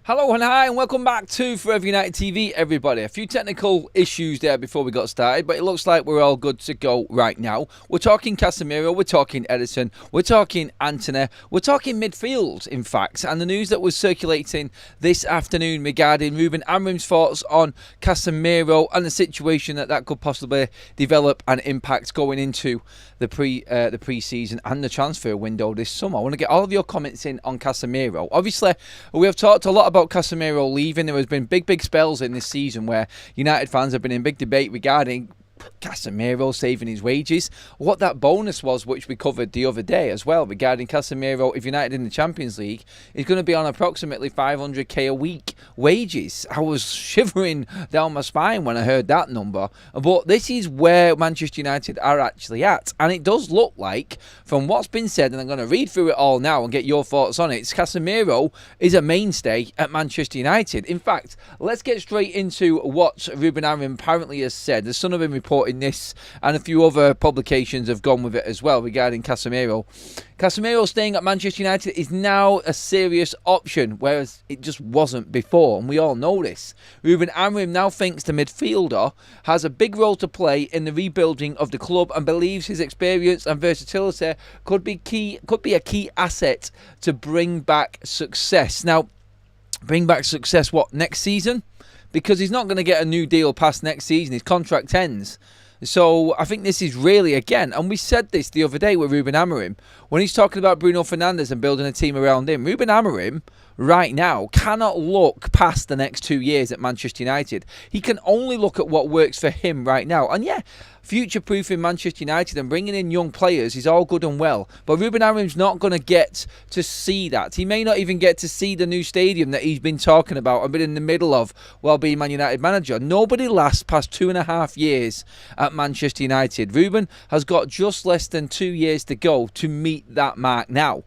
Hello and hi and welcome back to Forever United TV, everybody. A few technical issues there before we got started, but it looks like we're all good to go right now. We're talking Casemiro, we're talking Ederson, we're talking Antony, we're talking midfield, in fact. And the news that was circulating this afternoon regarding Ruben Amorim's thoughts on Casemiro and the situation that could possibly develop and impact going into the pre-season and the transfer window this summer. I want to get all of your comments in on Casemiro. Obviously, we have talked a lot about Casemiro leaving. There has been big spells in this season where United fans have been in big debate regarding Casemiro saving his wages, what that bonus was, which we covered the other day as well, regarding Casemiro, if United in the Champions League, is going to be on approximately 500k a week wages. I was shivering down my spine when I heard that number, but this is where Manchester United are actually at, and it does look like, from what's been said, and I'm going to read through it all now and get your thoughts on it, Casemiro is a mainstay at Manchester United. In fact, let's get straight into what Ruben Amorim apparently has said. The Sun have been reporting this, and a few other publications have gone with it as well regarding Casemiro. Casemiro staying at Manchester United is now a serious option, whereas it just wasn't before, and we all know this. Ruben Amorim now thinks the midfielder has a big role to play in the rebuilding of the club and believes his experience and versatility could be a key asset to bring back success. Now, bring back success what, next season? Because he's not going to get a new deal past next season. His contract ends. So I think this is really, again, and we said this the other day with Ruben Amorim, when he's talking about Bruno Fernandes and building a team around him. Ruben Amorim, right now, cannot look past the next 2 years at Manchester United. He can only look at what works for him right now. And yeah, future-proofing Manchester United and bringing in young players is all good and well. But Ruben Amorim's not going to get to see that. He may not even get to see the new stadium that he's been talking about and been in the middle of while being Man United manager. Nobody lasts past 2.5 years at Manchester United. Ruben has got just less than 2 years to go to meet that mark now.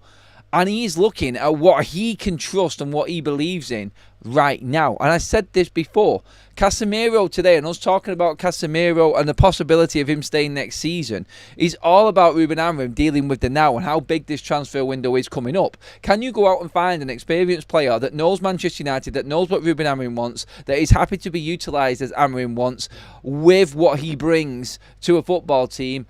And he's looking at what he can trust and what he believes in right now. And I said this before. Casemiro today, and us talking about Casemiro and the possibility of him staying next season, is all about Ruben Amorim dealing with the now and how big this transfer window is coming up. Can you go out and find an experienced player that knows Manchester United, that knows what Ruben Amorim wants, that is happy to be utilised as Amorim wants, with what he brings to a football team,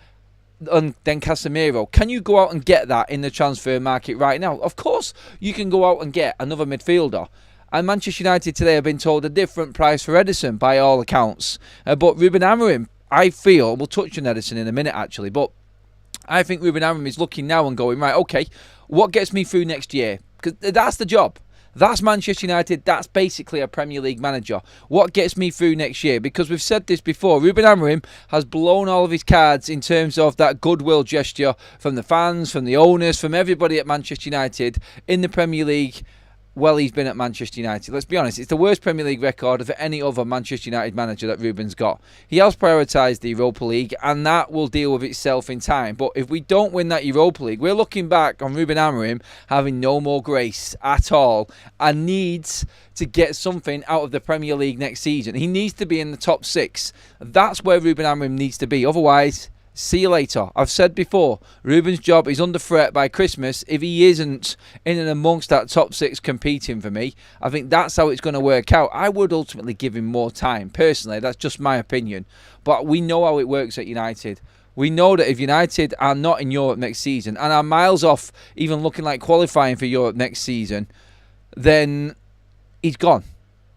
and then Casemiro? Can you go out and get that in the transfer market right now? Of course you can go out and get another midfielder. And Manchester United today have been told a different price for Ederson by all accounts. But Ruben Amorim, I feel, we'll touch on Ederson in a minute actually, but I think Ruben Amorim is looking now and going, right, okay, what gets me through next year? Because that's the job. That's Manchester United. That's basically a Premier League manager. What gets me through next year? Because we've said this before. Ruben Amorim has blown all of his cards in terms of that goodwill gesture from the fans, from the owners, from everybody at Manchester United in the Premier League. Well, he's been at Manchester United. Let's be honest, it's the worst Premier League record of any other Manchester United manager that Ruben's got. He has prioritised the Europa League, and that will deal with itself in time. But if we don't win that Europa League, we're looking back on Ruben Amorim having no more grace at all and needs to get something out of the Premier League next season. He needs to be in the top 6. That's where Ruben Amorim needs to be. Otherwise, see you later. I've said before, Ruben's job is under threat by Christmas if he isn't in and amongst that top 6 competing for me. I think that's how it's going to work out. I would ultimately give him more time. Personally, that's just my opinion. But we know how it works at United. We know that if United are not in Europe next season and are miles off even looking like qualifying for Europe next season, then he's gone.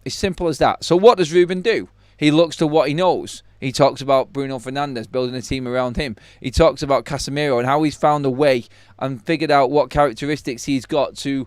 It's simple as that. So what does Ruben do? He looks to what he knows. He talks about Bruno Fernandes, building a team around him. He talks about Casemiro and how he's found a way and figured out what characteristics he's got to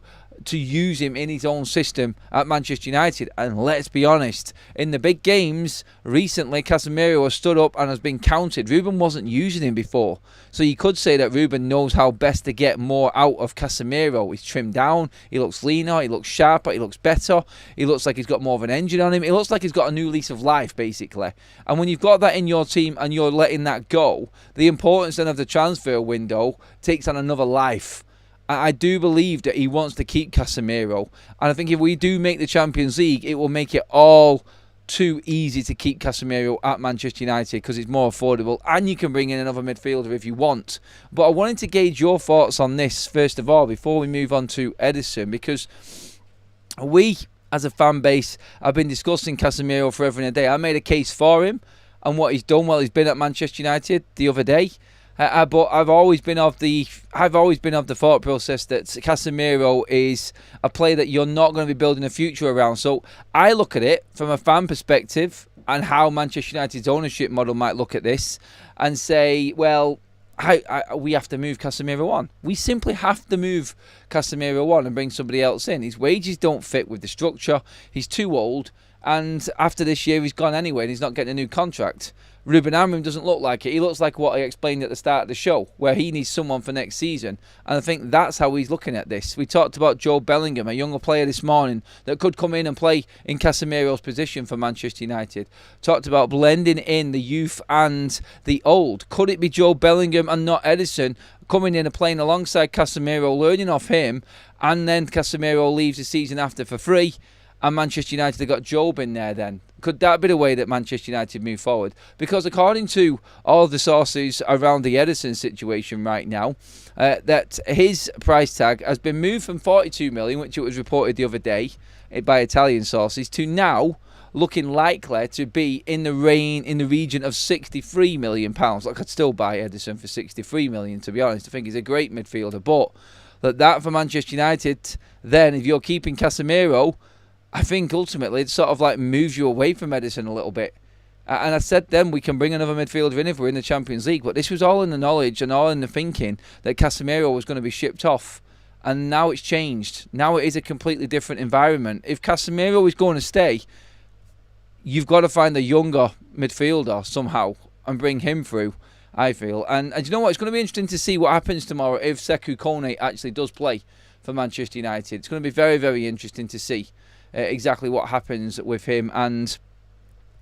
use him in his own system at Manchester United. And let's be honest, in the big games recently, Casemiro has stood up and has been counted. Ruben wasn't using him before. So you could say that Ruben knows how best to get more out of Casemiro. He's trimmed down, he looks leaner, he looks sharper, he looks better, he looks like he's got more of an engine on him. It looks like he's got a new lease of life, basically. And when you've got that in your team and you're letting that go, the importance then of the transfer window takes on another life. I do believe that he wants to keep Casemiro. And I think if we do make the Champions League, it will make it all too easy to keep Casemiro at Manchester United because it's more affordable. And you can bring in another midfielder if you want. But I wanted to gauge your thoughts on this, first of all, before we move on to Ederson. Because we as a fan base, I've been discussing Casemiro forever and a day. I made a case for him and what he's done while he's been at Manchester United the other day. But I've always been of the thought process that Casemiro is a player that you're not going to be building a future around. So I look at it from a fan perspective and how Manchester United's ownership model might look at this and say, well, we have to move Casemiro on. We simply have to move Casemiro on and bring somebody else in. His wages don't fit with the structure. He's too old. And after this year, he's gone anyway and he's not getting a new contract. Ruben Amorim doesn't look like it. He looks like what I explained at the start of the show, where he needs someone for next season. And I think that's how he's looking at this. We talked about Joe Bellingham, a younger player this morning that could come in and play in Casemiro's position for Manchester United. Talked about blending in the youth and the old. Could it be Joe Bellingham and not Ederson coming in and playing alongside Casemiro, learning off him, and then Casemiro leaves the season after for free, and Manchester United have got Job in there then? Could that be the way that Manchester United move forward? Because according to all the sources around the Ederson situation right now, that his price tag has been moved from 42 million, which it was reported the other day by Italian sources, to now looking likely to be in the region of 63 million pounds. I could still buy Ederson for 63 million, to be honest. I think he's a great midfielder, but that for Manchester United, then if you're keeping Casemiro, I think ultimately it sort of like moves you away from Ederson a little bit. And I said then we can bring another midfielder in if we're in the Champions League. But this was all in the knowledge and all in the thinking that Casemiro was going to be shipped off. And now it's changed. Now it is a completely different environment. If Casemiro is going to stay, you've got to find a younger midfielder somehow and bring him through, I feel. And you know what? It's going to be interesting to see what happens tomorrow if Sekou Kone actually does play for Manchester United. It's going to be very, very interesting to see exactly what happens with him. And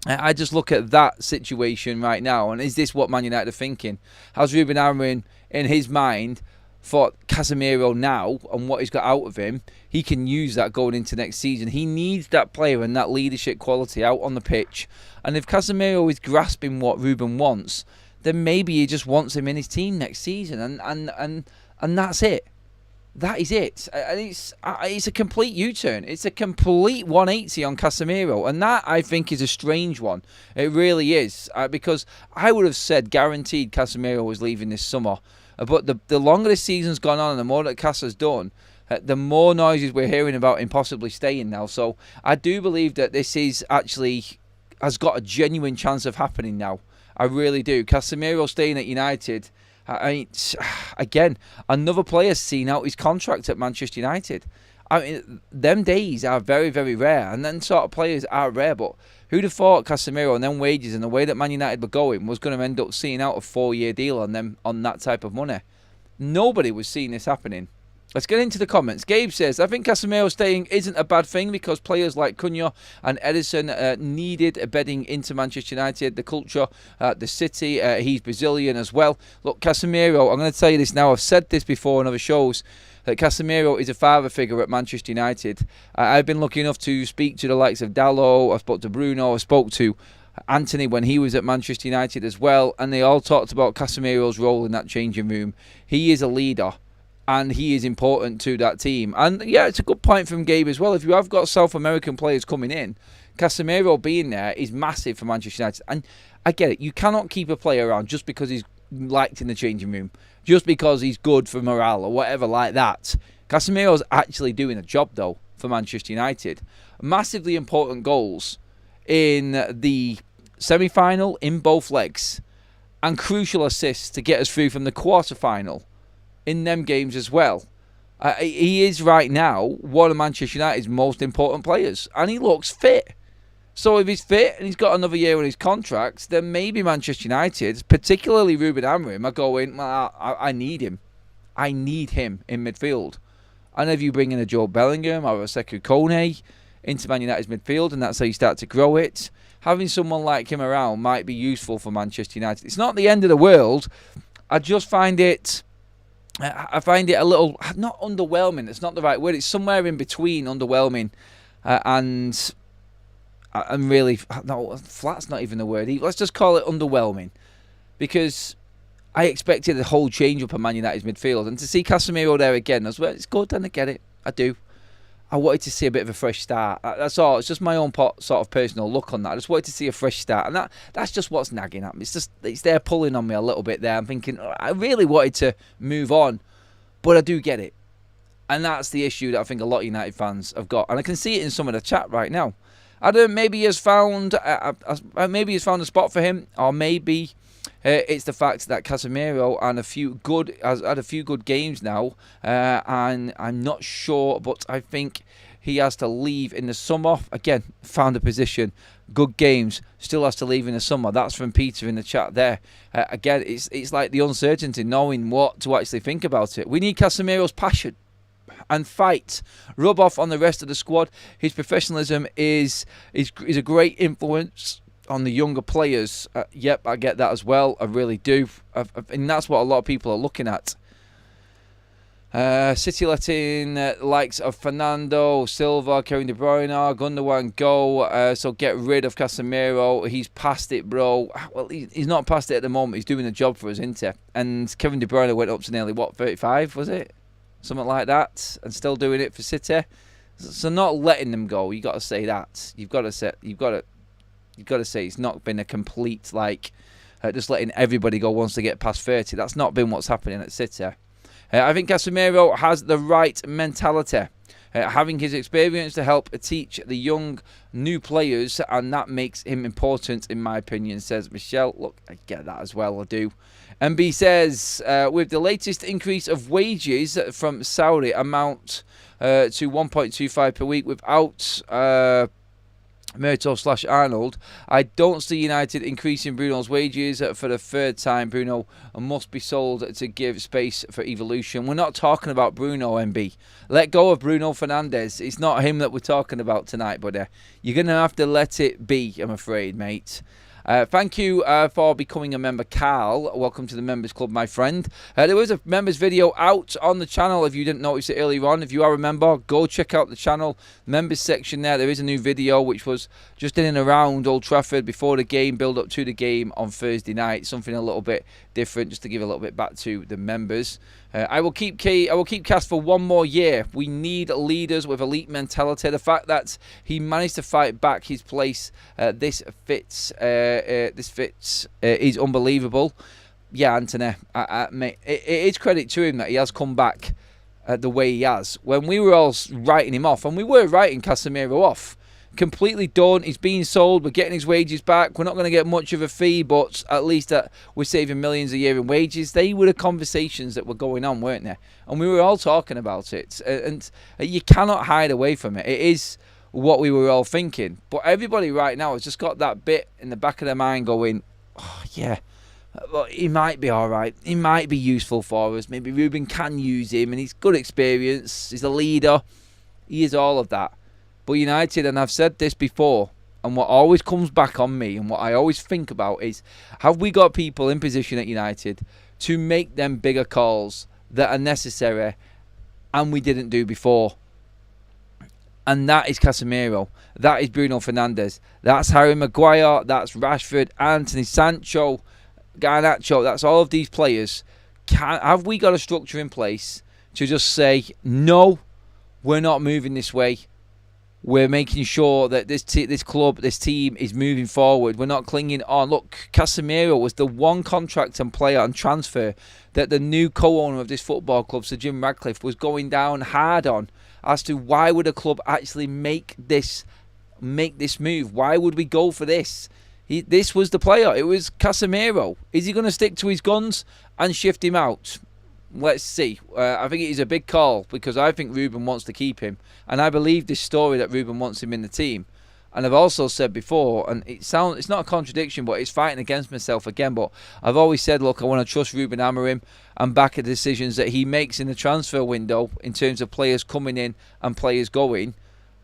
I just look at that situation right now, and is this what Man United are thinking? Has Ruben Amorim in his mind thought Casemiro now and what he's got out of him, he can use that going into next season? He needs that player and that leadership quality out on the pitch. And if Casemiro is grasping what Ruben wants, then maybe he just wants him in his team next season, and that's it. That is it. And it's a complete U-turn. It's a complete 180 on Casemiro. And that, I think, is a strange one. It really is. Because I would have said guaranteed Casemiro was leaving this summer. But the longer the season's gone on and the more that Casa's done, the more noises we're hearing about him possibly staying now. So I do believe that this is actually has got a genuine chance of happening now. I really do. Casemiro staying at United, I mean, again, another player seen out his contract at Manchester United. I mean, them days are very, very rare, and then sort of players are rare, but who'd have thought Casemiro and them wages and the way that Man United were going was going to end up seeing out a 4-year deal on them on that type of money? Nobody was seeing this happening. Let's get into the comments. Gabe says, I think Casemiro staying isn't a bad thing because players like Cunha and Ederson needed bedding into Manchester United, the culture, the city. He's Brazilian as well. Look, Casemiro, I'm going to tell you this now. I've said this before on other shows, that Casemiro is a father figure at Manchester United. I've been lucky enough to speak to the likes of Dalot. I spoke to Bruno. I spoke to Antony when he was at Manchester United as well. And they all talked about Casemiro's role in that changing room. He is a leader. And he is important to that team. And yeah, it's a good point from Gabe as well. If you have got South American players coming in, Casemiro being there is massive for Manchester United. And I get it. You cannot keep a player around just because he's liked in the changing room, just because he's good for morale or whatever like that. Casemiro's actually doing a job, though, for Manchester United. Massively important goals in the semi-final in both legs. And crucial assists to get us through from the quarter-final in them games as well. He is right now one of Manchester United's most important players, and he looks fit. So if he's fit and he's got another year on his contract, then maybe Manchester United, particularly Ruben Amorim, are going, well, I need him. I need him in midfield. And if you bring in a Joe Bellingham or a Sekou Kone into Man United's midfield, and that's how you start to grow it, having someone like him around might be useful for Manchester United. It's not the end of the world. I just find it a little, not underwhelming, it's not the right word, it's somewhere in between underwhelming and really, no, flat's not even the word, let's just call it underwhelming, because I expected a whole change up at Man United's midfield, and to see Casemiro there again as well, it's good, and I get it, I do. I wanted to see a bit of a fresh start. That's all. It's just my own sort of personal look on that. I just wanted to see a fresh start, and that's just what's nagging at me. It's there pulling on me a little bit there. I'm thinking I really wanted to move on, but I do get it, and that's the issue that I think a lot of United fans have got, and I can see it in some of the chat right now. Adam maybe has found a spot for him, or maybe it's the fact that Casemiro has had a few good games now, and I'm not sure, but I think he has to leave in the summer. Again, found a position, good games, still has to leave in the summer. That's from Peter in the chat there. Again, it's like the uncertainty, knowing what to actually think about it. We need Casemiro's passion and fight rub off on the rest of the squad. His professionalism is a great influence on the younger players. Yep, I get that as well. I really do. And that's what a lot of people are looking at. City letting likes of Fernando, Silva, Kevin De Bruyne, Gundogan go. So get rid of Casemiro. He's past it, bro. Well, he's not past it at the moment. He's doing the job for us, isn't he? And Kevin De Bruyne went up to nearly, 35, was it? Something like that. And still doing it for City. So not letting them go. You got to say that. You've got to say it's not been a complete, just letting everybody go once they get past 30. That's not been what's happening at City. I think Casemiro has the right mentality, having his experience to help teach the young, new players, and that makes him important, in my opinion, says Michelle. Look, I get that as well, I do. MB says, with the latest increase of wages from Saudi amount to 1.25 per week without Merto/Arnold, I don't see United increasing Bruno's wages for the third time. Bruno must be sold to give space for evolution. We're not talking about Bruno, MB. Let go of Bruno Fernandes. It's not him that we're talking about tonight, buddy. You're going to have to let it be, I'm afraid, mate. Thank you for becoming a member, Carl. Welcome to the Members Club, my friend. There was a members video out on the channel if you didn't notice it earlier on. If you are a member, go check out the channel. Members section there. There is a new video which was just in and around Old Trafford before the game, build up to the game on Thursday night. Something a little bit different, just to give a little bit back to the members. I will keep Cas for one more year. We need leaders with elite mentality. The fact that he managed to fight back his place, this fits is unbelievable. Yeah, Antony, mate, it is credit to him that he has come back the way he has. When we were all writing him off, and we were writing Casemiro off, completely done. He's being sold. We're getting his wages back. We're not going to get much of a fee, but at least we're saving millions a year in wages. They were the conversations that were going on, weren't they? And we were all talking about it. And you cannot hide away from it. It is what we were all thinking. But everybody right now has just got that bit in the back of their mind going, oh, yeah, well, he might be all right. He might be useful for us. Maybe Ruben can use him, and he's good experience. He's a leader. He is all of that. But United, and I've said this before, and what always comes back on me and what I always think about is, have we got people in position at United to make them bigger calls that are necessary and we didn't do before? And that is Casemiro. That is Bruno Fernandes. That's Harry Maguire. That's Rashford, Antony, Sancho, Garnacho. That's all of these players. Have we got a structure in place to just say, no, we're not moving this way? We're making sure that this club, this team is moving forward. We're not clinging on. Look, Casemiro was the one contract and player and transfer that the new co-owner of this football club, Sir Jim Ratcliffe, was going down hard on as to why would a club actually make this move? Why would we go for this? This was the player. It was Casemiro. Is he going to stick to his guns and shift him out? Let's see. I think it is a big call because I think Ruben wants to keep him. And I believe this story that Ruben wants him in the team. And I've also said before, and it's not a contradiction, but it's fighting against myself again. But I've always said, look, I want to trust Ruben Amorim and back at the decisions that he makes in the transfer window in terms of players coming in and players going.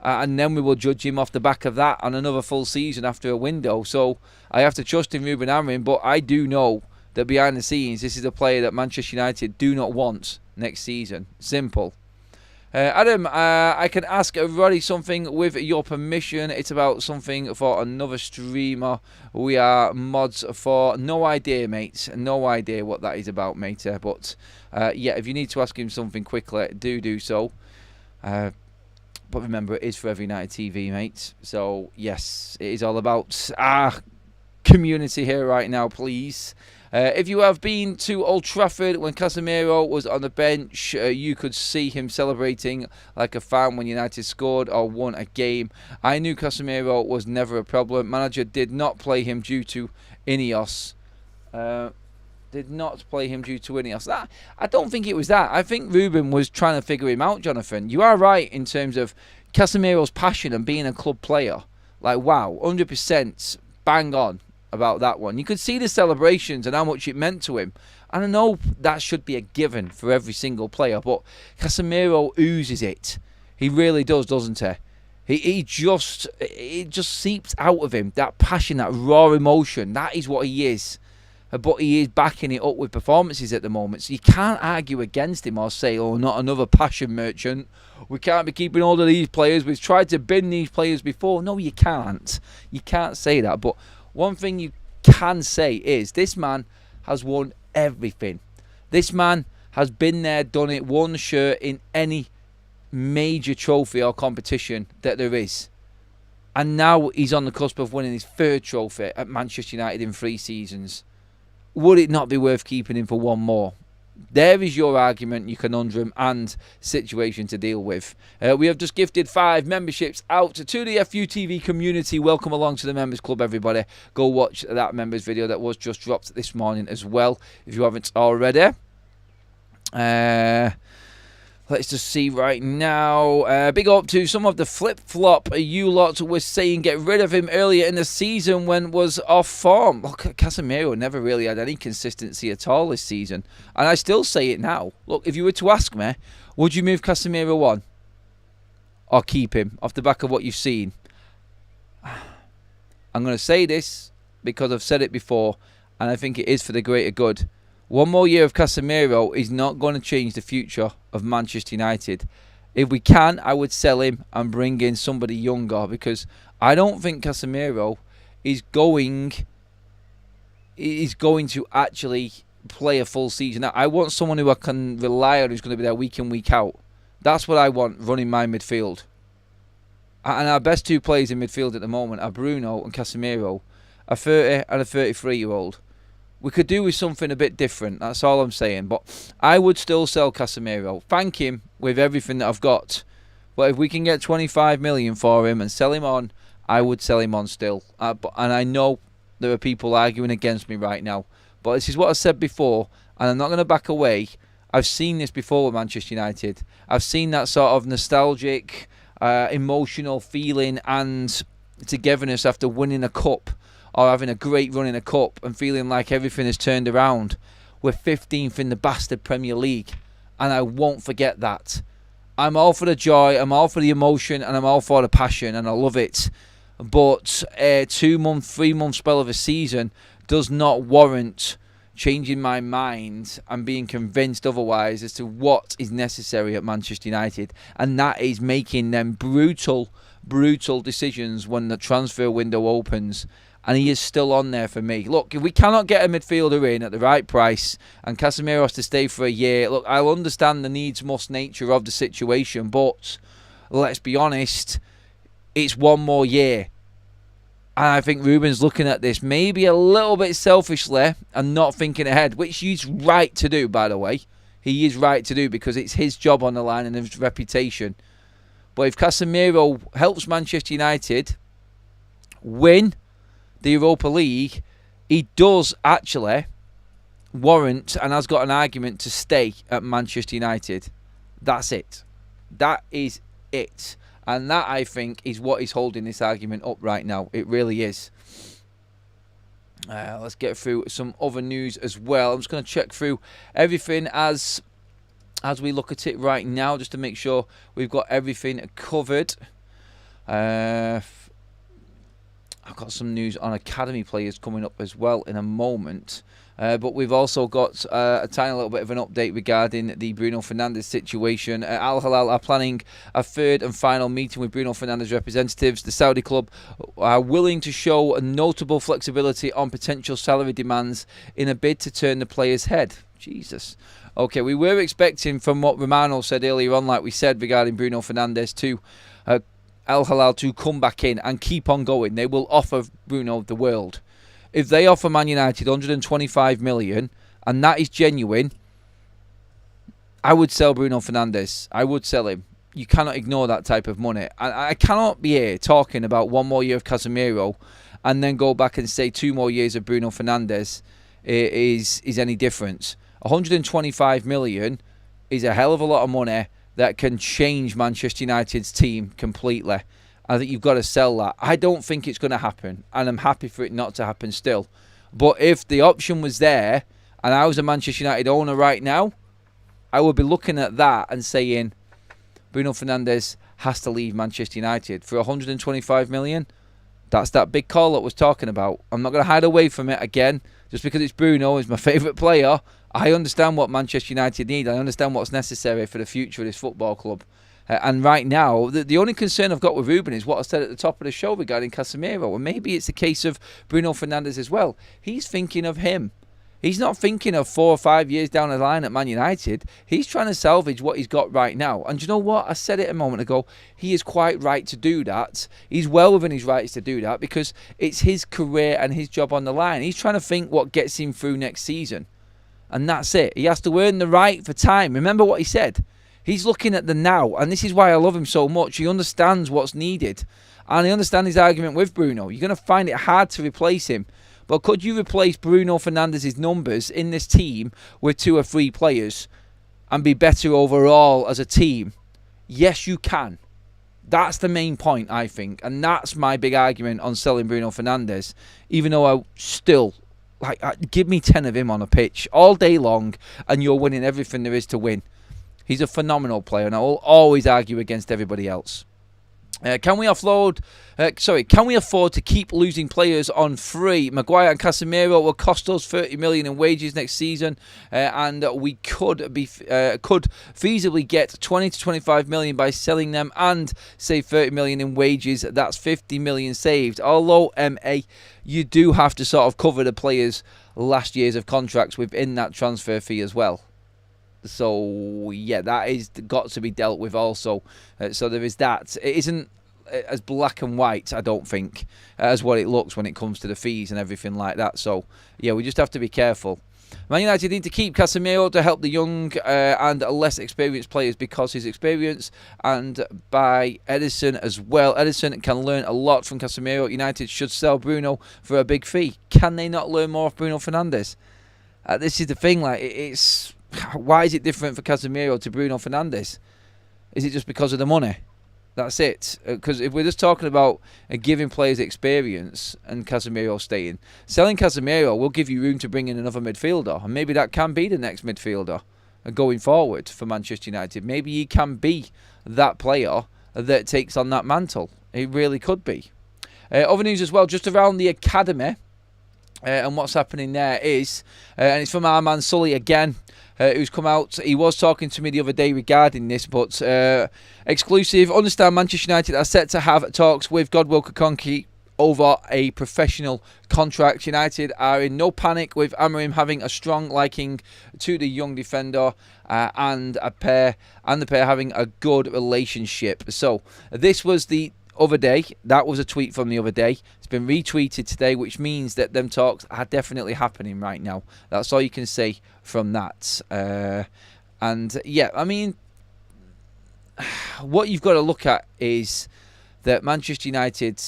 And then we will judge him off the back of that on another full season after a window. So I have to trust in Ruben Amorim, but I do know that behind the scenes, this is a player that Manchester United do not want next season. Simple. Adam, I can ask Roddy something with your permission. It's about something for another streamer. We are mods for. No idea, mates. No idea what that is about, mate. But yeah, if you need to ask him something quickly, do so. But But remember, it is Forever United TV, mate. So, yes, it is all about community here right now, please. If you have been to Old Trafford when Casemiro was on the bench, you could see him celebrating like a fan when United scored or won a game. I knew Casemiro was never a problem. Manager did not play him due to Ineos. Did not play him due to Ineos. I don't think it was that. I think Ruben was trying to figure him out, Jonathan. You are right in terms of Casemiro's passion and being a club player. Like, wow, 100% bang on about that one. You could see the celebrations and how much it meant to him. And I know that should be a given for every single player, but Casemiro oozes it. He really does, doesn't he? It just seeps out of him. That passion, that raw emotion, that is what he is. But he is backing it up with performances at the moment. So you can't argue against him or say, oh, not another passion merchant. We can't be keeping all of these players. We've tried to bin these players before. No, you can't. You can't say that. But one thing you can say is this man has won everything. This man has been there, done it, won the shirt in any major trophy or competition that there is. And now he's on the cusp of winning his third trophy at Manchester United in 3 seasons. Would it not be worth keeping him for one more? There is your argument, your conundrum and situation to deal with. We have just gifted 5 memberships out to the FUTV community. Welcome along to the Members Club, everybody. Go watch that members video that was just dropped this morning as well, if you haven't already. Let's just see right now. Big up to some of the flip-flop you lot were saying get rid of him earlier in the season when was off form. Look, Casemiro never really had any consistency at all this season. And I still say it now. Look, if you were to ask me, would you move Casemiro on? Or keep him off the back of what you've seen? I'm going to say this because I've said it before and I think it is for the greater good. One more year of Casemiro is not going to change the future of Manchester United. If we can, I would sell him and bring in somebody younger because I don't think Casemiro is going to actually play a full season. Now, I want someone who I can rely on who's going to be there week in, week out. That's what I want running my midfield. And our best 2 players in midfield at the moment are Bruno and Casemiro, a 30 and a 33-year-old. We could do with something a bit different. That's all I'm saying. But I would still sell Casemiro. Thank him with everything that I've got. But if we can get 25 million for him and sell him on, I would sell him on still. And I know there are people arguing against me right now. But this is what I said before. And I'm not going to back away. I've seen this before with Manchester United. I've seen that sort of nostalgic, emotional feeling and togetherness after winning a cup. Or having a great run in a cup and feeling like everything has turned around. We're 15th in the bastard Premier League. And I won't forget that. I'm all for the joy, I'm all for the emotion, and I'm all for the passion, and I love it. But a 2-month, 3-month spell of a season does not warrant changing my mind and being convinced otherwise as to what is necessary at Manchester United. And that is making them brutal decisions when the transfer window opens. And he is still on there for me. Look, if we cannot get a midfielder in at the right price and Casemiro has to stay for a year, look, I'll understand the needs-must nature of the situation, but let's be honest, it's one more year. And I think Ruben's looking at this maybe a little bit selfishly and not thinking ahead, which he's right to do, by the way. He is right to do because it's his job on the line and his reputation. But if Casemiro helps Manchester United win the Europa League, he does actually warrant and has got an argument to stay at Manchester United. That's it. That is it. And that, I think, is what is holding this argument up right now. It really is. Let's get through some other news as well. I'm just going to check through everything as we look at it right now, just to make sure we've got everything covered. I've got some news on academy players coming up as well in a moment. But we've also got a tiny little bit of an update regarding the Bruno Fernandes situation. Al Hilal are planning a 3rd and final meeting with Bruno Fernandes representatives. The Saudi club are willing to show a notable flexibility on potential salary demands in a bid to turn the player's head. Jesus. Okay, we were expecting, from what Romano said earlier on, like we said regarding Bruno Fernandes, to Al Hilal to come back in and keep on going. They will offer Bruno the world. If they offer Man United 125 million, and that is genuine, I would sell Bruno Fernandes. I would sell him. You cannot ignore that type of money. I cannot be here talking about one more year of Casemiro and then go back and say 2 more years of Bruno Fernandes is any difference. 125 million is a hell of a lot of money that can change Manchester United's team completely. I think you've got to sell that. I don't think it's going to happen, and I'm happy for it not to happen still. But if the option was there, and I was a Manchester United owner right now, I would be looking at that and saying Bruno Fernandes has to leave Manchester United for 125 million. That's that big call that was talking about. I'm not going to hide away from it again. Just because it's Bruno, is my favourite player, I understand what Manchester United need. I understand what's necessary for the future of this football club. And right now, the only concern I've got with Ruben is what I said at the top of the show regarding Casemiro. And maybe it's a case of Bruno Fernandes as well. He's thinking of him. He's not thinking of 4 or 5 years down the line at Man United. He's trying to salvage what he's got right now. And you know what? I said it a moment ago. He is quite right to do that. He's well within his rights to do that because it's his career and his job on the line. He's trying to think what gets him through next season. And that's it. He has to earn the right for time. Remember what he said. He's looking at the now. And this is why I love him so much. He understands what's needed. And I understand his argument with Bruno. You're going to find it hard to replace him. But could you replace Bruno Fernandes' numbers in this team with 2 or 3 players and be better overall as a team? Yes, you can. That's the main point, I think. And that's my big argument on selling Bruno Fernandes. Even though I still, give me 10 of him on a pitch all day long and you're winning everything there is to win. He's a phenomenal player and I will always argue against everybody else. Can we afford to keep losing players on free? Maguire and Casemiro will cost us 30 million in wages next season, and we could feasibly get 20 to 25 million by selling them and save 30 million in wages. That's 50 million saved. Although, you do have to sort of cover the players' last years of contracts within that transfer fee as well. So, yeah, that is got to be dealt with also. So there is that. It isn't as black and white, I don't think, as what it looks when it comes to the fees and everything like that. So, yeah, we just have to be careful. Man United need to keep Casemiro to help the young and less experienced players because his experience, and by Ederson as well. Ederson can learn a lot from Casemiro. United should sell Bruno for a big fee. Can they not learn more of Bruno Fernandes? This is the thing, it's... Why is it different for Casemiro to Bruno Fernandes? Is it just because of the money? That's it. Because if we're just talking about giving players experience and Casemiro staying, selling Casemiro will give you room to bring in another midfielder. And maybe that can be the next midfielder going forward for Manchester United. Maybe he can be that player that takes on that mantle. He really could be. Other news as well, just around the academy. And what's happening there is, and it's from our man Sully again, who's come out. He was talking to me the other day regarding this, but exclusive. Understand Manchester United are set to have talks with Godwill Kokonki over a professional contract. United are in no panic with Amorim having a strong liking to the young defender and the pair having a good relationship. So this was the other day. That was a tweet from the other day. It's been retweeted today, which means that them talks are definitely happening right now. That's all you can say from that. And yeah, I mean, what you've got to look at is that Manchester United,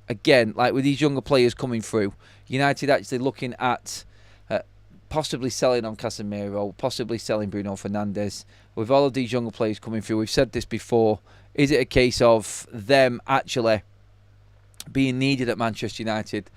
again, like with these younger players coming through, United actually looking at possibly selling on Casemiro, possibly selling Bruno Fernandes. With all of these younger players coming through, we've said this before, is it a case of them actually being needed at Manchester United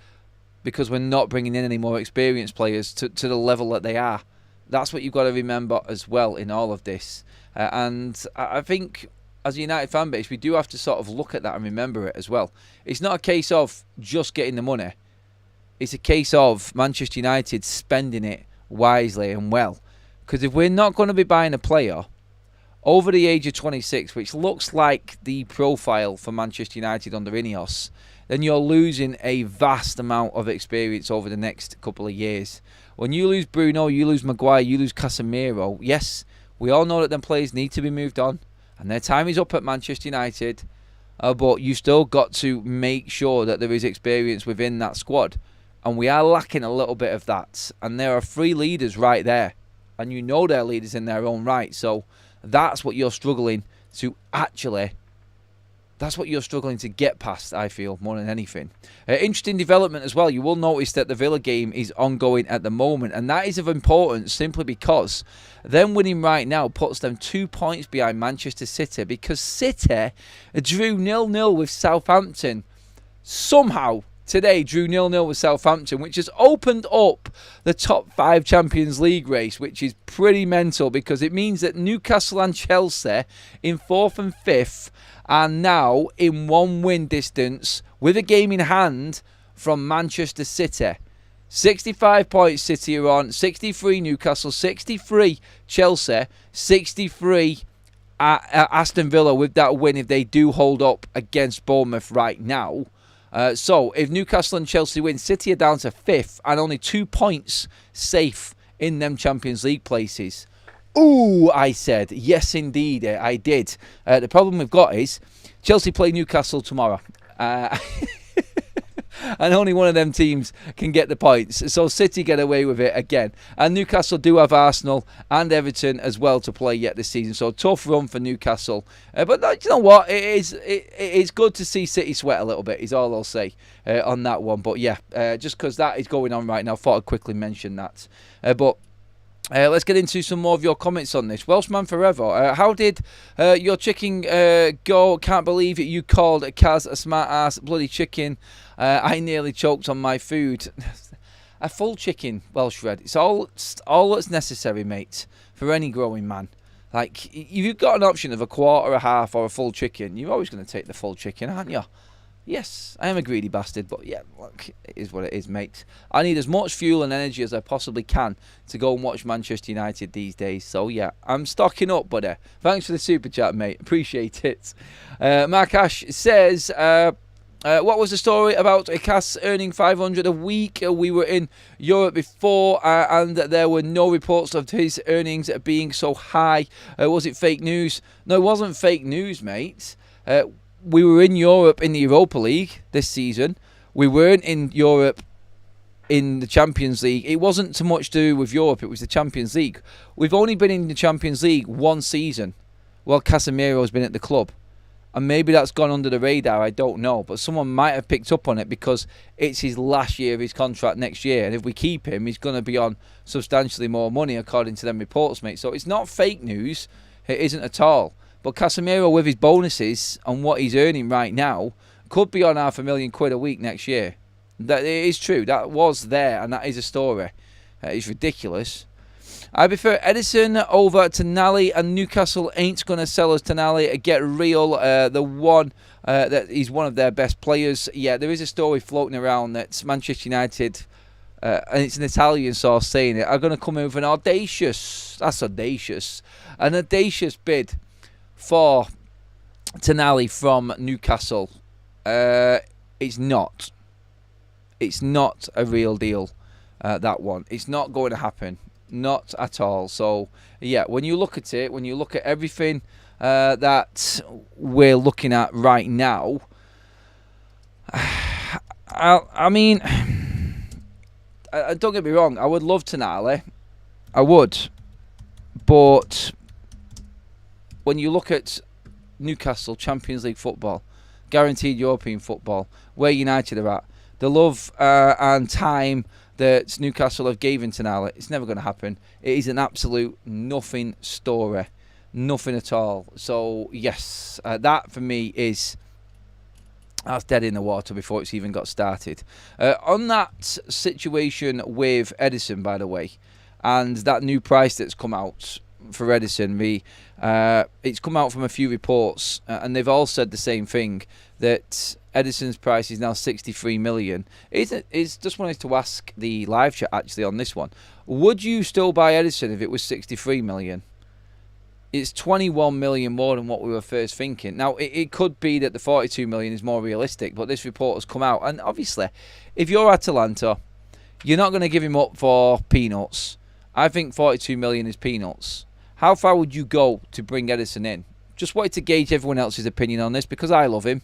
because we're not bringing in any more experienced players to the level that they are? That's what you've got to remember as well in all of this. And I think as a United fan base, we do have to sort of look at that and remember it as well. It's not a case of just getting the money. It's a case of Manchester United spending it wisely and well. Because if we're not going to be buying a player over the age of 26, which looks like the profile for Manchester United under Ineos, then you're losing a vast amount of experience over the next couple of years. When you lose Bruno, you lose Maguire, you lose Casemiro, yes, we all know that them players need to be moved on. And their time is up at Manchester United. But you still got to make sure that there is experience within that squad. And we are lacking a little bit of that. And there are 3 leaders right there. And you know they're leaders in their own right. So that's what you're struggling to actually... That's what you're struggling to get past, I feel, more than anything. Interesting development as well. You will notice that the Villa game is ongoing at the moment. And that is of importance simply because them winning right now puts them 2 points behind Manchester City. Because City drew 0-0 with Southampton. Somehow today drew 0-0 with Southampton, which has opened up the top 5 Champions League race, which is pretty mental because it means that Newcastle and Chelsea in 4th and 5th are now in 1 win distance with a game in hand from Manchester City. 65 points City are on, 63 Newcastle, 63 Chelsea, 63 Aston Villa with that win if they do hold up against Bournemouth right now. So if Newcastle and Chelsea win, City are down to 5th and only 2 points safe in them Champions League places. Ooh, I said. Yes, indeed, I did. The problem we've got is Chelsea play Newcastle tomorrow. And only one of them teams can get the points. So City get away with it again. And Newcastle do have Arsenal and Everton as well to play yet this season. So tough run for Newcastle. But you know what? It's good to see City sweat a little bit is all I'll say on that one. But yeah, just because that is going on right now, I thought I'd quickly mention that. Let's get into some more of your comments on this. Welshman Forever, how did your chicken go? Can't believe it. You called Kaz a smart ass bloody chicken. I nearly choked on my food. A full chicken, Welsh Red. It's all that's necessary, mate, for any growing man. Like, if you've got an option of a quarter, a half, or a full chicken, you're always going to take the full chicken, aren't you? Yes, I am a greedy bastard, but yeah, look, it is what it is, mate. I need as much fuel and energy as I possibly can to go and watch Manchester United these days. So yeah, I'm stocking up, buddy. Thanks for the super chat, mate. Appreciate it. Mark Ash says, what was the story about Cass earning 500 a week? We were in Europe before and there were no reports of his earnings being so high. Was it fake news? No, it wasn't fake news, mate. We were in Europe in the Europa League this season. We weren't in Europe in the Champions League. It wasn't so much to do with Europe, it was the Champions League. We've only been in the Champions League 1 season while Casemiro's been at the club. And maybe that's gone under the radar, I don't know. But someone might have picked up on it because it's his last year of his contract next year. And if we keep him, he's going to be on substantially more money according to them reports, mate. So it's not fake news. It isn't at all. But Casemiro, with his bonuses and what he's earning right now, could be on £500,000 a week next year. That it is true. That was there, and that is a story. It's ridiculous. I prefer Ederson over Tonali, and Newcastle ain't going to sell us Tonali. Get real. The one that he's one of their best players. Yeah, there is a story floating around that Manchester United, and it's an Italian source saying it, are going to come in with an audacious bid for Tonali from Newcastle. It's not a real deal, that one. It's not going to happen. Not at all. So, yeah, when you look at it, when you look at everything that we're looking at right now, I mean, don't get me wrong, I would love Tonali. I would. But when you look at Newcastle, Champions League football, guaranteed European football, where United are at, the love and time that Newcastle have given Tonali, it's never going to happen. It is an absolute nothing story. Nothing at all. So, yes, that for me that's dead in the water before it's even got started. On that situation with Ederson, by the way, and that new price that's come out for Ederson, it's come out from a few reports, and they've all said the same thing, that Ederson's price is now 63 million. It's just wanted to ask the live chat actually on this one. Would you still buy Ederson if it was 63 million? It's 21 million more than what we were first thinking. Now, it could be that the 42 million is more realistic, but this report has come out. And obviously, if you're Atalanta, You're not going to give him up for peanuts. I think 42 million is peanuts. How far would you go to bring Ederson in? Just wanted to gauge everyone else's opinion on this because I love him.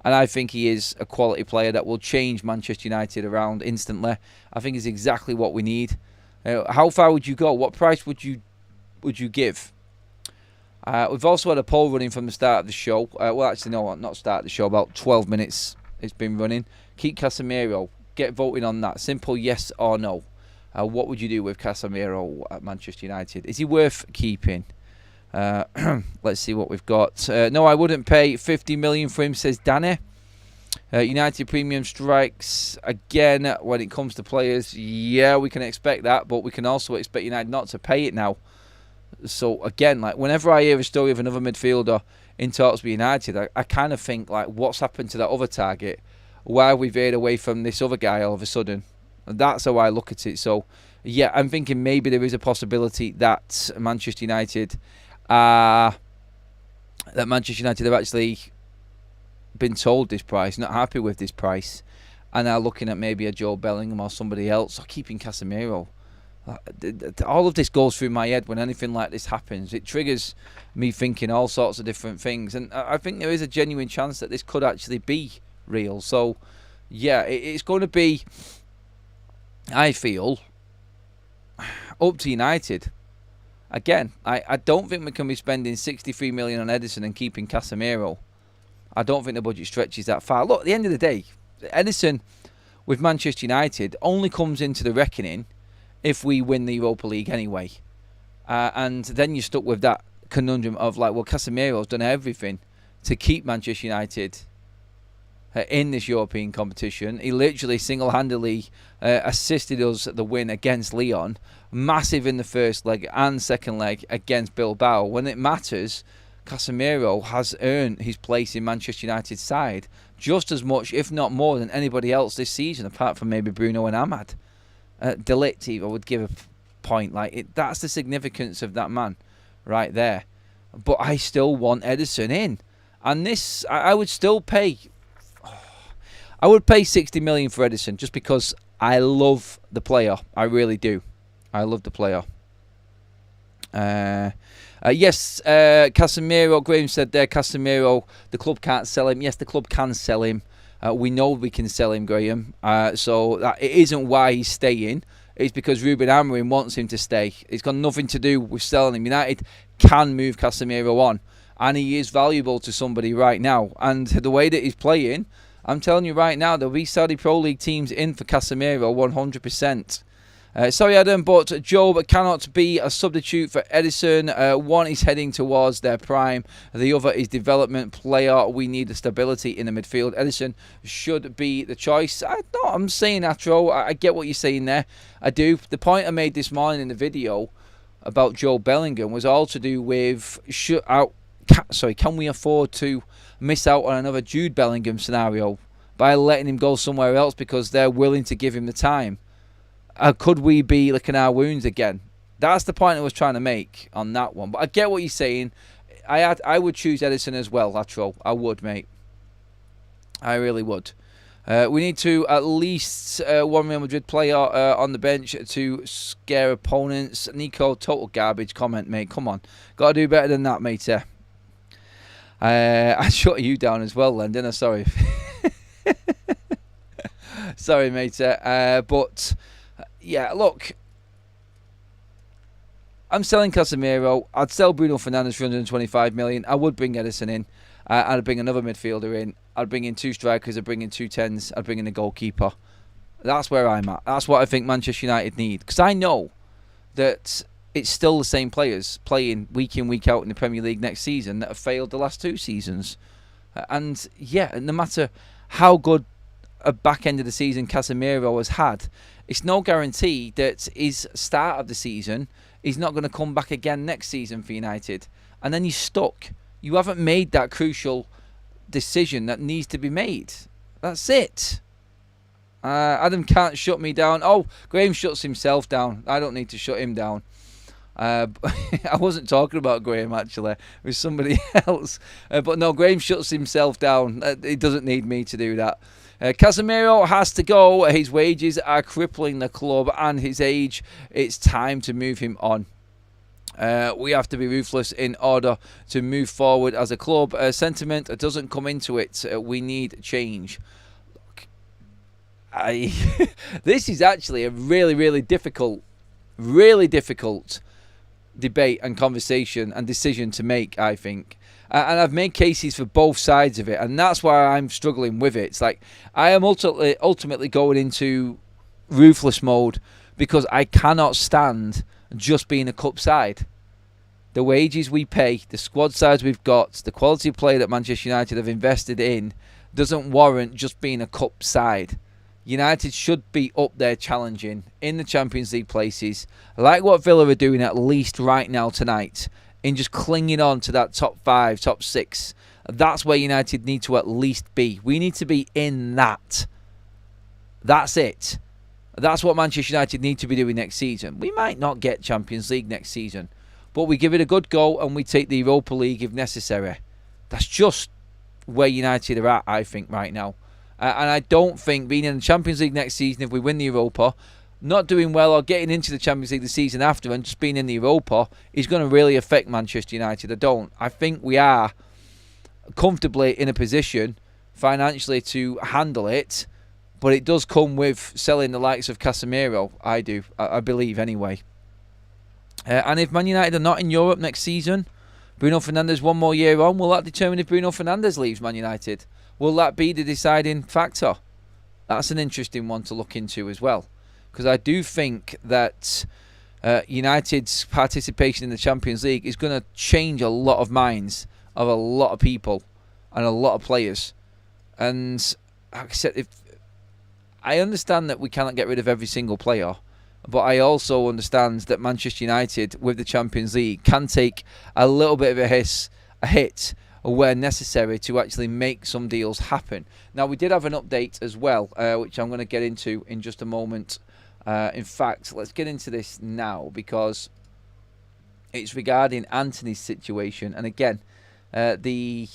And I think he is a quality player that will change Manchester United around instantly. I think he's exactly what we need. How far would you go? What price would you give? We've also had a poll running from the start of the show. Well, actually, no, not start of the show. About 12 minutes it's been running. Keep Casemiro. Get voting on that. Simple yes or no. What would you do with Casemiro at Manchester United? Is he worth keeping? Let's see what we've got. No, I wouldn't pay 50 million for him, says Danny. United premium strikes again when it comes to players. Yeah, we can expect that, but we can also expect United not to pay it now. So again, like whenever I hear a story of another midfielder in talks with United, I kind of think like, what's happened to that other target? Why have we veered away from this other guy all of a sudden? And that's how I look at it. So yeah, I'm thinking maybe there is a possibility that Manchester United have actually been told this price, not happy with this price, and are looking at maybe a Joe Bellingham or somebody else, or keeping Casemiro. All of this goes through my head when anything like this happens. It triggers me thinking all sorts of different things, and I think there is a genuine chance that this could actually be real. So yeah, it's going to be, I feel, up to United. Again, I don't think we can be spending 63 million on Ederson and keeping Casemiro. I don't think the budget stretches that far. Look, at the end of the day, Ederson with Manchester United only comes into the reckoning if we win the Europa League anyway. And then you're stuck with that conundrum of like, well, Casemiro's done everything to keep Manchester United in this European competition. He literally single-handedly assisted us at the win against Lyon. Massive in the first leg and second leg against Bilbao. When it matters, Casemiro has earned his place in Manchester United's side just as much, if not more, than anybody else this season, apart from maybe Bruno and Ahmad. De Ligt, I would give a point. That's the significance of that man right there. But I still want Ederson in. And this, I would still pay... I would pay 60 million for Ederson just because I love the player. I really do. I love the player. Yes, Casemiro, Graham said there, Casemiro, the club can't sell him. Yes, the club can sell him. We know we can sell him, Graham. So it isn't why he's staying. It's because Ruben Amorim wants him to stay. It's got nothing to do with selling him. United can move Casemiro on. And he is valuable to somebody right now. And the way that he's playing, I'm telling you right now, there'll be Saudi Pro League teams in for Casemiro 100%. Sorry, Adam, but Job cannot be a substitute for Ederson. One is heading towards their prime. The other is development player. We need the stability in the midfield. Ederson should be the choice. I'm saying Atro. I get what you're saying there. I do. The point I made this morning in the video about Joe Bellingham was all to do with can we afford to miss out on another Jude Bellingham scenario by letting him go somewhere else because they're willing to give him the time? Could we be licking our wounds again? That's the point I was trying to make on that one. But I get what you're saying. I would choose Ederson as well, Latro. I would, mate. I really would. We need to at least one Real Madrid player on the bench to scare opponents. Nico, total garbage comment, mate. Come on. Got to do better than that, mate. I shut you down as well then, didn't I? Sorry. Sorry, mate. But... yeah, look, I'm selling Casemiro. I'd sell Bruno Fernandes for 125 million. I would bring Ederson in. I'd bring another midfielder in. I'd bring in two strikers. I'd bring in two tens. I'd bring in a goalkeeper. That's where I'm at. That's what I think Manchester United need. Because I know that it's still the same players playing week in, week out in the Premier League next season that have failed the last two seasons. And yeah, no matter how good a back end of the season Casemiro has had, it's no guarantee that his start of the season is not going to come back again next season for United. And then you're stuck. You haven't made that crucial decision that needs to be made. That's it. Adam can't shut me down. Oh, Graham shuts himself down. I don't need to shut him down. I wasn't talking about Graham, actually. It was somebody else. But no, Graham shuts himself down. He doesn't need me to do that. Casemiro has to go. His wages are crippling the club, and his age. It's time to move him on. We have to be ruthless in order to move forward as a club. Sentiment doesn't come into it. We need change. Look, this is actually a really difficult debate and conversation and decision to make, I think. And I've made cases for both sides of it, and that's why I'm struggling with it. It's like I am ultimately going into ruthless mode because I cannot stand just being a cup side. The wages we pay, the squad size we've got, the quality of play that Manchester United have invested in doesn't warrant just being a cup side. United should be up there challenging in the Champions League places, like what Villa are doing at least right now tonight, in just clinging on to that top 5, top 6. That's where United need to at least be. We need to be in that. That's it. That's what Manchester United need to be doing next season. We might not get Champions League next season, but we give it a good go and we take the Europa League if necessary. That's just where United are at, I think, right now. And I don't think being in the Champions League next season, if we win the Europa, not doing well or getting into the Champions League the season after and just being in the Europa is going to really affect Manchester United. I think we are comfortably in a position financially to handle it, but it does come with selling the likes of Casemiro. I believe anyway. And if Man United are not in Europe next season, Bruno Fernandes 1 more year on, will that determine if Bruno Fernandes leaves Man United? Will that be the deciding factor? That's an interesting one to look into as well. Because I do think that United's participation in the Champions League is going to change a lot of minds of a lot of people and a lot of players. And like I said, I understand that we cannot get rid of every single player, but I also understand that Manchester United with the Champions League can take a little bit of a hit where necessary to actually make some deals happen. Now, we did have an update as well, which I'm going to get into in just a moment. In fact, let's get into this now because it's regarding Antony's situation. And again, the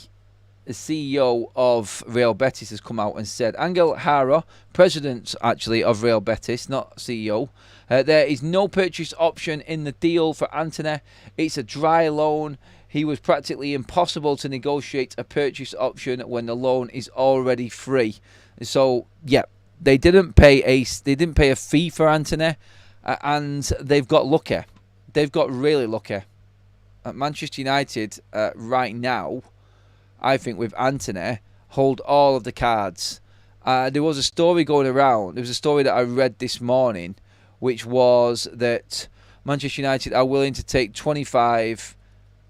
CEO of Real Betis has come out and said, Angel Jara, president actually of Real Betis, not CEO, there is no purchase option in the deal for Antony. It's a dry loan. He was practically impossible to negotiate a purchase option when the loan is already free. So, yeah, they didn't pay a fee for Antony, and they've got lucky. They've got really lucky. At Manchester United right now, I think with Antony, hold all of the cards. There was a story going around. There was a story that I read this morning, which was that Manchester United are willing to take 25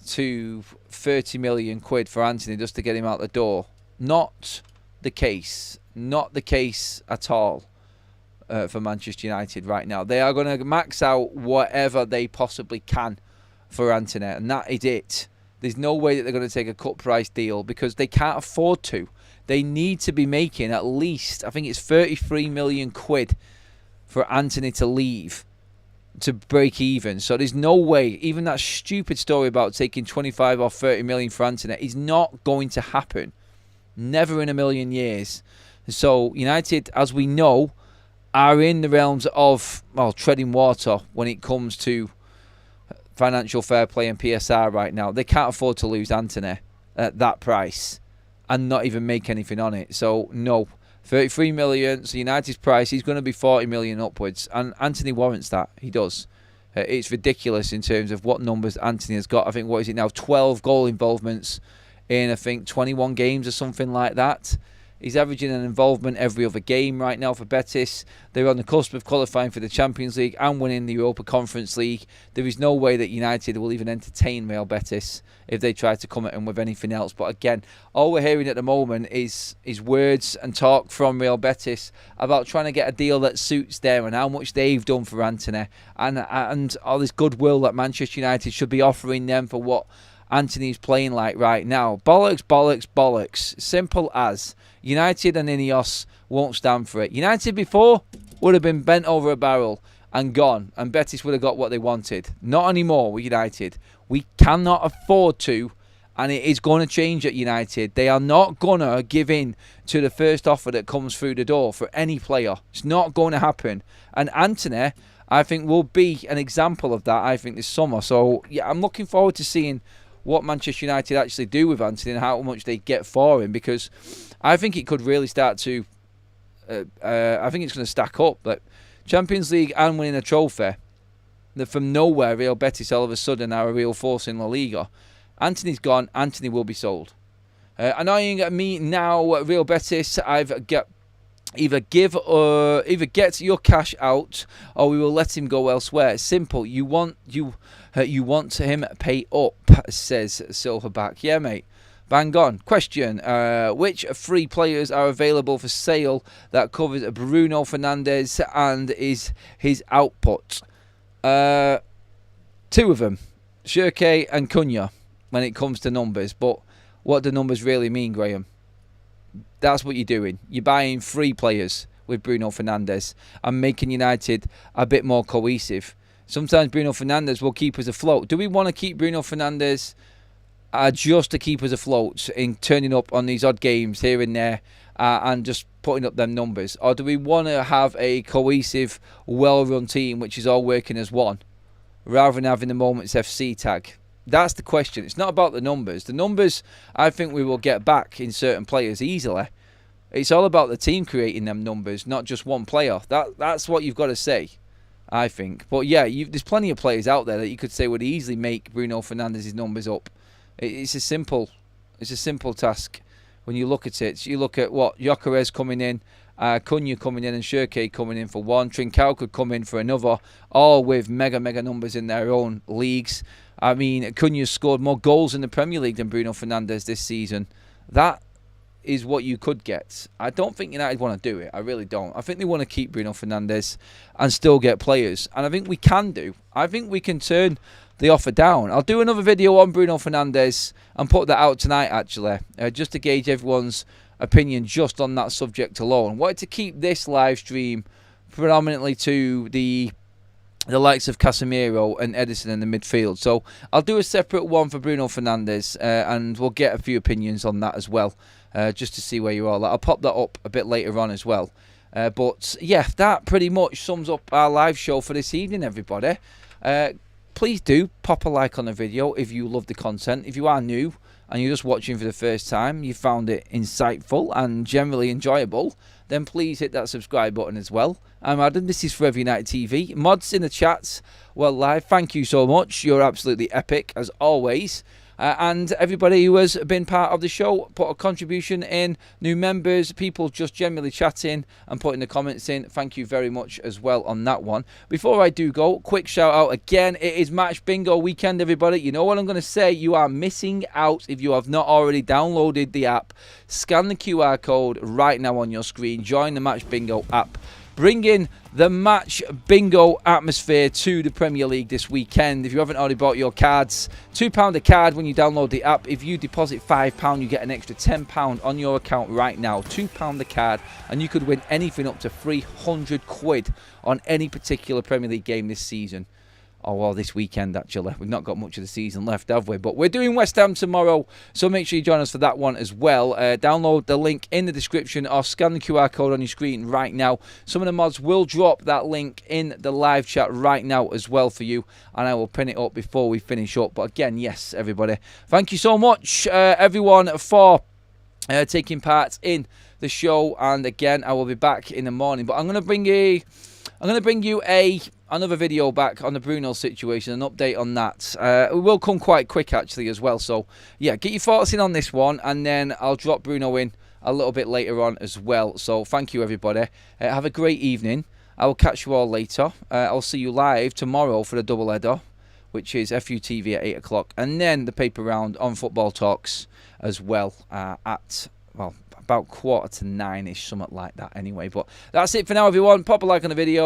to 30 million quid for Antony just to get him out the door. Not the case. Not the case at all for Manchester United right now. They are going to max out whatever they possibly can for Antony, and that is it. There's no way that they're going to take a cut price deal because they can't afford to. They need to be making at least, I think it's 33 million quid for Antony to leave to break even. So there's no way, even that stupid story about taking 25 or 30 million for Antony is not going to happen. Never in a million years. So United, as we know, are in the realms of, well, treading water when it comes to financial fair play and PSR right now. They can't afford to lose Antony at that price and not even make anything on it. So, no. 33 million, so United's price is going to be 40 million upwards. And Antony warrants that. He does. It's ridiculous in terms of what numbers Antony has got. I think, what is it now? 12 goal involvements in, I think, 21 games or something like that. He's averaging an involvement every other game right now for Betis. They're on the cusp of qualifying for the Champions League and winning the Europa Conference League. There is no way that United will even entertain Real Betis if they try to come at him with anything else. But again, all we're hearing at the moment is words and talk from Real Betis about trying to get a deal that suits them and how much they've done for Antony and all this goodwill that Manchester United should be offering them for what Antony's playing like right now. Bollocks, bollocks, bollocks. Simple as. United and Ineos won't stand for it. United before would have been bent over a barrel and gone, and Betis would have got what they wanted. Not anymore with United. We cannot afford to And it is going to change at United. They are not going to give in to the first offer that comes through the door for any player. It's not going to happen. And Antony, I think, will be an example of that, I think, this summer. So, yeah, I'm looking forward to seeing what Manchester United actually do with Antony and how much they get for him, because I think it could really start to... I think it's going to stack up. Like Champions League and winning a trophy, that from nowhere, Real Betis all of a sudden are a real force in La Liga. Antony's gone. Antony will be sold. Annoying me now, Real Betis. Either get your cash out, or we will let him go elsewhere. It's simple. You want him pay up, says Silverback. Yeah, mate. Bang on. Question: which 3 players are available for sale that covers Bruno Fernandes and is his output? 2 of them, Shirke and Cunha, when it comes to numbers. But what do numbers really mean, Graham? That's what you're doing. You're buying 3 players with Bruno Fernandes and making United a bit more cohesive. Sometimes Bruno Fernandes will keep us afloat. Do we want to keep Bruno Fernandes just to keep us afloat in turning up on these odd games here and there and just putting up them numbers? Or do we want to have a cohesive, well-run team which is all working as one, rather than having the Moments FC tag? That's the question. It's not about the numbers. The numbers, I think we will get back in certain players easily. It's all about the team creating them numbers, not just one player. That's what you've got to say, I think. But yeah, there's plenty of players out there that you could say would easily make Bruno Fernandes' numbers up. It's a simple task when you look at it. You look at what Gyökeres coming in, Cunha coming in, and Shirke coming in for one. Trincao could come in for another, all with mega numbers in their own leagues. I mean, Cunha's scored more goals in the Premier League than Bruno Fernandes this season. That is what you could get. I don't think United want to do it. I really don't. I think they want to keep Bruno Fernandes and still get players. And I think we can do. I think we can turn the offer down. I'll do another video on Bruno Fernandes and put that out tonight, actually, just to gauge everyone's opinion just on that subject alone. Wanted to keep this live stream predominantly to the likes of Casemiro and Ederson in the midfield. So I'll do a separate one for Bruno Fernandes, and we'll get a few opinions on that as well, just to see where you're all at. I'll pop that up a bit later on as well. But yeah, that pretty much sums up our live show for this evening, everybody. Please do pop a like on the video if you love the content. If you are new and you're just watching for the first time, you found it insightful and generally enjoyable, then please hit that subscribe button as well. I'm Adam, this is Forever United TV. Mods in the chats, well, live, thank you so much. You're absolutely epic, as always. And everybody who has been part of the show, put a contribution in, new members, people just generally chatting and putting the comments in. Thank you very much as well on that one. Before I do go, quick shout out again. It is Match Bingo weekend, everybody. You know what I'm going to say. You are missing out if you have not already downloaded the app. Scan the QR code right now on your screen. Join the Match Bingo app. Bringing the Match Bingo atmosphere to the Premier League this weekend. If you haven't already bought your cards, £2 a card when you download the app. If you deposit £5, you get an extra £10 on your account right now. £2 a card, and you could win anything up to £300 on any particular Premier League game this season. Oh, well, this weekend, actually. We've not got much of the season left, have we? But we're doing West Ham tomorrow, so make sure you join us for that one as well. Download the link in the description or scan the QR code on your screen right now. Some of the mods will drop that link in the live chat right now as well for you, and I will pin it up before we finish up. But again, yes, everybody, thank you so much, everyone, for taking part in the show. And again, I will be back in the morning. But I'm going to bring you another video back on the Bruno situation, an update on that. It will come quite quick actually as well. So yeah, get your thoughts in on this one, and then I'll drop Bruno in a little bit later on as well. So thank you, everybody. Have a great evening. I will catch you all later. I'll see you live tomorrow for the double header, which is FUTV at 8 o'clock, and then the paper round on Football Talks as well at, well, about 8:45-ish, something like that anyway. But that's it for now, everyone. Pop a like on the video.